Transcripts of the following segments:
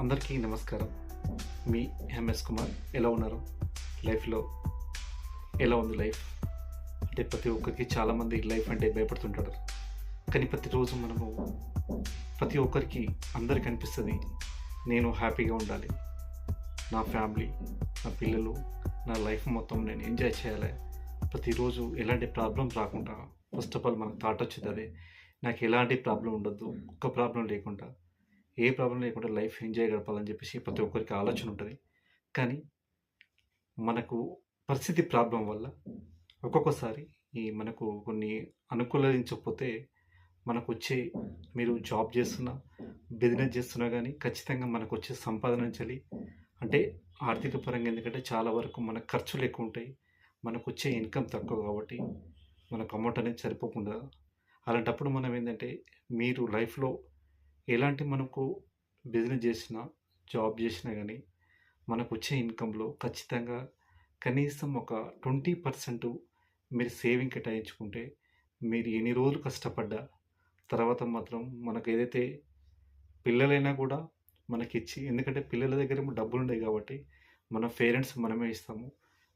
అందరికీ నమస్కారం. మీ ఎంఎస్ కుమార్. ఎలా ఉన్నారు? లైఫ్లో ఎలా ఉంది లైఫ్? అంటే ప్రతి ఒక్కరికి చాలామంది లైఫ్ అంటే భయపడుతుంటారు. కానీ ప్రతిరోజు ప్రతి ఒక్కరికి అందరికి అనిపిస్తుంది, నేను హ్యాపీగా ఉండాలి, నా ఫ్యామిలీ, నా పిల్లలు, నా లైఫ్ మొత్తం నేను ఎంజాయ్ చేయాలి, ప్రతిరోజు ఎలాంటి ప్రాబ్లం రాకుండా. ఫస్ట్ ఆఫ్ ఆల్ మనకు థాట్ వచ్చేది అదే, నాకు ఎలాంటి ప్రాబ్లం ఉండొద్దు, ఒక్క ప్రాబ్లం లేకుండా, ఏ ప్రాబ్లం లేకుండా లైఫ్ ఎంజాయ్ గడపాలని చెప్పేసి ప్రతి ఒక్కరికి ఆలోచన ఉంటుంది. కానీ మనకు పరిస్థితి ప్రాబ్లం వల్ల ఒక్కొక్కసారి మనకు కొన్ని అనుకూలించకపోతే మనకు వచ్చే, మీరు జాబ్ చేస్తున్నా, బిజినెస్ చేస్తున్నా కానీ ఖచ్చితంగా మనకు వచ్చే సంపాదన చలి అంటే ఆర్థిక పరంగా, ఎందుకంటే చాలా వరకు మన ఖర్చులు ఎక్కువ ఉంటాయి, మనకు వచ్చే ఇన్కమ్ తక్కువ కాబట్టి మనకు అమౌంట్ అనేది సరిపోకుండా. అలాంటప్పుడు మనం ఏంటంటే, మీరు లైఫ్లో ఎలాంటి మనకు బిజినెస్ చేసినా, జాబ్ చేసినా కానీ మనకు వచ్చే ఇన్కంలో ఖచ్చితంగా కనీసం ఒక 20% మీరు సేవింగ్ కేటాయించుకుంటే, మీరు ఎన్ని రోజులు కష్టపడ్డా తర్వాత మాత్రం మనకు ఏదైతే పిల్లలైనా కూడా మనకిచ్చి, ఎందుకంటే పిల్లల దగ్గర డబ్బులు ఉన్నాయి కాబట్టి మన పేరెంట్స్ మనమే ఇస్తాము.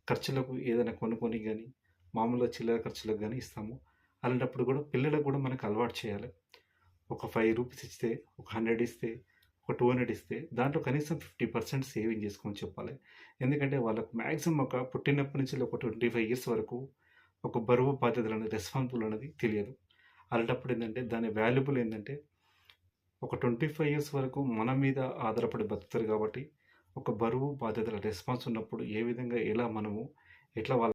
ఖర్చులకు ఏదైనా కొనుక్కొని కానీ, మామూలుగా చిల్లర ఖర్చులకు కానీ ఇస్తాము. అలాంటప్పుడు కూడా పిల్లలకు కూడా మనకు అలవాటు చేయాలి. ఒక ₹5 ఇస్తే, ఒక 100 ఇస్తే, ఒక 200 ఇస్తే దాంట్లో కనీసం 50% సేవింగ్ చేసుకోమని చెప్పాలి. ఎందుకంటే వాళ్ళకు మ్యాక్సిమం ఒక పుట్టినప్పటి నుంచి ఒక 25 ఇయర్స్ వరకు ఒక బరువు బాధ్యతలు అనేది, రెస్పాన్సిబుల్ అనేది తెలియదు. అలాంటప్పుడు ఏంటంటే దాని వాల్యుబుల్ ఏంటంటే, ఒక 25 ఇయర్స్ వరకు మన మీద ఆధారపడి బతుకుతారు కాబట్టి ఒక బరువు బాధ్యతల రెస్పాన్స్ ఉన్నప్పుడు ఏ విధంగా, ఎలా మనము ఎట్లా వాళ్ళ